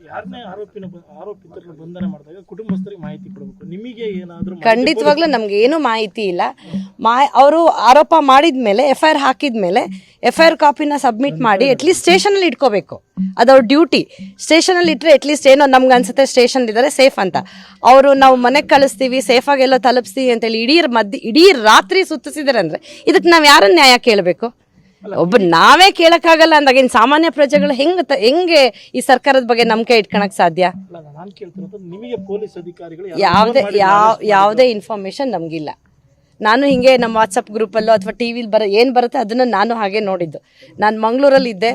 ಯಾರನ್ನೇ ಆರೋಪಿತರನ್ನ ಬಂಧನ ಮಾಡಿದಾಗ ಕುಟುಂಬಸ್ಥರಿಗೆ ಮಾಹಿತಿ ಕೊಡಬೇಕು. ನಿಮಗೆ ಏನಾದರೂ ಖಂಡಿತವಾಗ್ಲೂ ನಮ್ಗೆ ಏನು ಮಾಹಿತಿ ಇಲ್ಲ. ಅವರು ಆರೋಪ ಮಾಡಿದ್ಮೇಲೆ FIR ಹಾಕಿದ್ಮೇಲೆ FIR ಕಾಪಿನ ಸಬ್ಮಿಟ್ ಮಾಡಿ ಅಟ್ಲೀಸ್ಟ್ ಸ್ಟೇಷನಲ್ಲಿ ಇಟ್ಕೋಬೇಕು. ಅದವ್ರ ಡ್ಯೂಟಿ. ಸ್ಟೇಷನಲ್ಲಿ ಇಟ್ಟರೆ ಅಟ್ಲೀಸ್ಟ್ ಏನೋ ನಮ್ಗೆ ಅನ್ಸುತ್ತೆ ಸ್ಟೇಷನ್ ಇದ್ದಾರೆ ಸೇಫ್ ಅಂತ. ಅವರು ನಾವು ಮನೆಗೆ ಕಳಿಸ್ತೀವಿ ಸೇಫಾಗಿ ಎಲ್ಲೋ ತಲುಪಿಸ್ತೀವಿ ಅಂತೇಳಿ ಇಡೀ ರಾತ್ರಿ ಸುತ್ತಿಸಿದಾರೆ ಅಂದರೆ ಇದಕ್ಕೆ ನಾವು ಯಾರನ್ನ ನ್ಯಾಯ ಕೇಳಬೇಕು? ನಾವೇ ಕೇಳಕ್ಕಾಗಲ್ಲ ಅಂದಾಗ ಇನ್ನು ಸಾಮಾನ್ಯ ಪ್ರಜೆಗಳು ಹೆಂಗೆ ಈ ಸರ್ಕಾರದ ಬಗ್ಗೆ ನಂಬಿಕೆ ಇಟ್ಕೊಳಕ್ ಸಾಧ್ಯ? ಯಾವುದೇ ಇನ್ಫಾರ್ಮೇಶನ್ ನಮಗಿಲ್ಲ. ನಾನು ಹಿಂಗೆ ನಮ್ಮ ವಾಟ್ಸಪ್ ಗ್ರೂಪಲ್ಲೋ ಅಥವಾ ಟಿವಿಲಿ ಏನು ಬರುತ್ತೆ ಅದನ್ನು ನಾನು ಹಾಗೆ ನೋಡಿದ್ದು. ನಾನು ಮಂಗಳೂರಲ್ಲಿ ಇದ್ದೆ.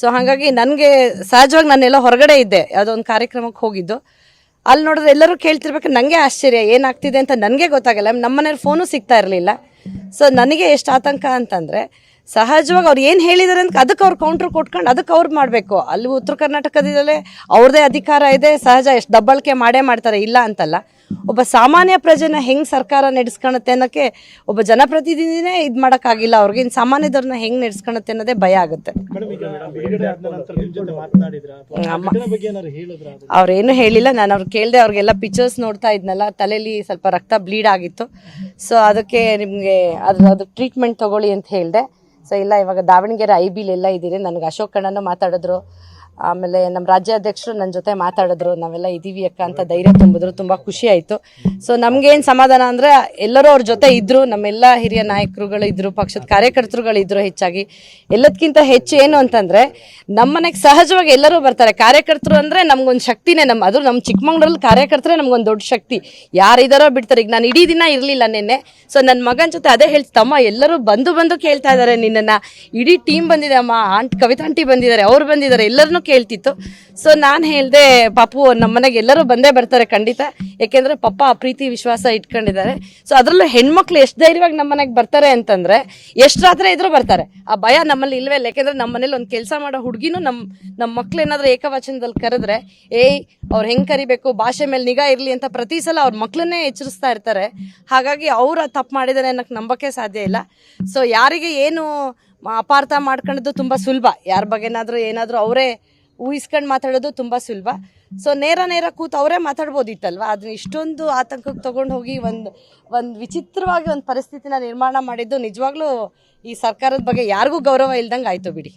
ಸೊ ಹಾಗಾಗಿ ನನಗೆ ಸಹಜವಾಗಿ ನಾನೆಲ್ಲ ಹೊರಗಡೆ ಇದ್ದೆ, ಯಾವುದೋ ಒಂದು ಕಾರ್ಯಕ್ರಮಕ್ಕೆ ಹೋಗಿದ್ದು. ಅಲ್ಲಿ ನೋಡಿದ್ರೆ ಎಲ್ಲರೂ ಕೇಳ್ತಿರ್ಬೇಕು. ನನಗೆ ಆಶ್ಚರ್ಯ ಏನಾಗ್ತಿದೆ ಅಂತ ನನಗೆ ಗೊತ್ತಾಗಲ್ಲ. ನಮ್ಮ ಮನೇಲಿ ಫೋನು ಸಿಗ್ತಾ ಇರಲಿಲ್ಲ. ಸೊ ನನಗೆ ಎಷ್ಟು ಆತಂಕ ಅಂತಂದರೆ ಸಹಜವಾಗಿ ಅವ್ರು ಏನು ಹೇಳಿದ್ದಾರೆ ಅಂತ ಅದಕ್ಕೆ ಅವ್ರು ಕೌಂಟ್ರ್ ಕೊಟ್ಕೊಂಡು ಅದಕ್ಕೆ ಅವ್ರು ಮಾಡಬೇಕು. ಅಲ್ಲಿ ಉತ್ತರ ಕರ್ನಾಟಕದಲ್ಲೇ ಅವ್ರದ್ದೇ ಅಧಿಕಾರ ಇದೆ, ಸಹಜ ಎಷ್ಟು ದಬ್ಬಳಿಕೆ ಮಾಡ್ತಾರೆ, ಇಲ್ಲ ಅಂತಲ್ಲ. ಒಬ್ಬ ಸಾಮಾನ್ಯ ಪ್ರಜೆನ ಹೆಂಗೆ ಸರ್ಕಾರ ನಡೆಸ್ಕೊಳುತ್ತೆ ಅನ್ನೋಕ್ಕೆ ಒಬ್ಬ ಜನಪ್ರತಿನಿಧಿನೇ ಇದು ಮಾಡೋಕ್ಕಾಗಿಲ್ಲ ಅವ್ರಿಗೆ. ಇನ್ನು ಸಾಮಾನ್ಯದವ್ರನ್ನ ಹೆಂಗೆ ನಡೆಸ್ಕೊಳುತ್ತೆ ಅನ್ನೋದೇ ಭಯ ಆಗುತ್ತೆ. ಅವ್ರೇನು ಹೇಳಿಲ್ಲ. ನಾನು ಅವ್ರು ಕೇಳಿದೆ. ಅವ್ರಿಗೆಲ್ಲ ಪಿಕ್ಚರ್ಸ್ ನೋಡ್ತಾ ಇದ್ನಲ್ಲ, ತಲೆಯಲ್ಲಿ ಸ್ವಲ್ಪ ರಕ್ತ ಬ್ಲೀಡ್ ಆಗಿತ್ತು. ಸೊ ಅದಕ್ಕೆ ನಿಮಗೆ ಅದು ಟ್ರೀಟ್ಮೆಂಟ್ ತಗೊಳ್ಳಿ ಅಂತ ಹೇಳಿದೆ. ಸೊ ಇಲ್ಲ, ಇವಾಗ ದಾವಣಗೆರೆ IBL ಎಲ್ಲ ಇದ್ದೀರಿ. ನನಗೆ ಅಶೋಕ್ ಅಣ್ಣನೂ ಮಾತಾಡಿದ್ರು, ಆಮೇಲೆ ನಮ್ಮ ರಾಜ್ಯಾಧ್ಯಕ್ಷರು ನನ್ನ ಜೊತೆ ಮಾತಾಡಿದ್ರು. ನಾವೆಲ್ಲ ಇದ್ದೀವಿ ಅಕ್ಕ ಅಂತ ಧೈರ್ಯ ತುಂಬಿದ್ರು. ತುಂಬ ಖುಷಿ ಆಯಿತು. ಸೊ ನಮಗೇನು ಸಮಾಧಾನ ಅಂದರೆ ಎಲ್ಲರೂ ಅವ್ರ ಜೊತೆ ಇದ್ದರು. ನಮ್ಮೆಲ್ಲ ಹಿರಿಯ ನಾಯಕರುಗಳು ಇದ್ದರು, ಪಕ್ಷದ ಕಾರ್ಯಕರ್ತರುಗಳಿದ್ದರು. ಹೆಚ್ಚಾಗಿ ಎಲ್ಲದಕ್ಕಿಂತ ಹೆಚ್ಚು ಏನು ಅಂತಂದರೆ ನಮ್ಮ ಮನೆಗೆ ಸಹಜವಾಗಿ ಎಲ್ಲರೂ ಬರ್ತಾರೆ. ಕಾರ್ಯಕರ್ತರು ಅಂದರೆ ನಮಗೊಂದು ಶಕ್ತಿನೇ. ಅದು ನಮ್ಮ ಚಿಕ್ಕಮಂಗ್ಳೂರಲ್ಲಿ ಕಾರ್ಯಕರ್ತರೇ ನಮಗೊಂದು ದೊಡ್ಡ ಶಕ್ತಿ. ಯಾರಿದ್ದಾರೋ ಬಿಡ್ತಾರೆ. ಈಗ ನಾನು ಇಡೀ ದಿನ ಇರಲಿಲ್ಲ ನಿನ್ನೆ. ಸೊ ನನ್ನ ಮಗನ ಜೊತೆ ಅದೇ ಹೇಳ್ತಮ್ಮ, ಎಲ್ಲರೂ ಬಂದು ಕೇಳ್ತಾ ಇದ್ದಾರೆ ನಿನ್ನನ್ನು. ಇಡೀ ಟೀಮ್ ಬಂದಿದೆ ಅಮ್ಮ, ಕವಿತಾ ಆಂಟಿ ಬಂದಿದ್ದಾರೆ, ಅವ್ರು ಬಂದಿದ್ದಾರೆ, ಎಲ್ಲರನ್ನೂ ಕೇಳ್ತಿತ್ತು. ಸೊ ನಾನು ಹೇಳಿದೆ, ಪಾಪು ನಮ್ಮ ಮನೆಗೆ ಎಲ್ಲರೂ ಬಂದೇ ಬರ್ತಾರೆ ಖಂಡಿತ. ಯಾಕೆಂದರೆ ಪಪ್ಪ ಆ ಪ್ರೀತಿ ವಿಶ್ವಾಸ ಇಟ್ಕೊಂಡಿದ್ದಾರೆ. ಸೊ ಅದರಲ್ಲೂ ಹೆಣ್ಮಕ್ಳು ಎಷ್ಟು ಧೈರ್ಯವಾಗಿ ನಮ್ಮ ಮನೆಗೆ ಬರ್ತಾರೆ ಅಂತಂದರೆ ಎಷ್ಟು ರಾತ್ರಿ ಇದ್ರೂ ಬರ್ತಾರೆ. ಆ ಭಯ ನಮ್ಮಲ್ಲಿ ಇಲ್ವೇ ಇಲ್ಲ. ಯಾಕೆಂದರೆ ನಮ್ಮ ಮನೇಲಿ ಒಂದು ಕೆಲಸ ಮಾಡೋ ಹುಡುಗಿನೂ ನಮ್ಮ ಮಕ್ಳು ಏನಾದರೂ ಏಕವಚನದಲ್ಲಿ ಕರೆದ್ರೆ ಅವ್ರು ಹೆಂಗೆ ಕರಿಬೇಕು, ಭಾಷೆ ಮೇಲೆ ನಿಗಾ ಇರಲಿ ಅಂತ ಪ್ರತಿ ಸಲ ಅವ್ರ ಮಕ್ಳನ್ನೇ ಎಚ್ಚರಿಸ್ತಾ ಇರ್ತಾರೆ. ಹಾಗಾಗಿ ಅವ್ರು ತಪ್ಪು ಮಾಡಿದಾರೆ ಅನ್ನೋಕ್ಕೆ ನಂಬಕ್ಕೆ ಸಾಧ್ಯ ಇಲ್ಲ. ಸೊ ಯಾರಿಗೆ ಏನು ಅಪಾರ್ಥ ಮಾಡ್ಕೊಳ್ಳೋದು ತುಂಬ ಸುಲಭ. ಯಾರ ಬಗ್ಗೆ ಏನಾದರೂ ಅವರೇ ಊಹಿಸ್ಕೊಂಡು ಮಾತಾಡೋದು ತುಂಬ ಸುಲಭ. ಸೊ ನೇರ ಕೂತು ಅವರೇ ಮಾತಾಡ್ಬೋದಿತ್ತಲ್ವ. ಅದನ್ನ ಇಷ್ಟೊಂದು ಆತಂಕಕ್ಕೆ ತೊಗೊಂಡು ಹೋಗಿ ಒಂದು ವಿಚಿತ್ರವಾಗಿ ಒಂದು ಪರಿಸ್ಥಿತಿನ ನಿರ್ಮಾಣ ಮಾಡಿದ್ದು ನಿಜವಾಗ್ಲೂ ಈ ಸರ್ಕಾರದ ಬಗ್ಗೆ ಯಾರಿಗೂ ಗೌರವ ಇಲ್ದಂಗೆ ಆಯಿತು ಬಿಡಿ.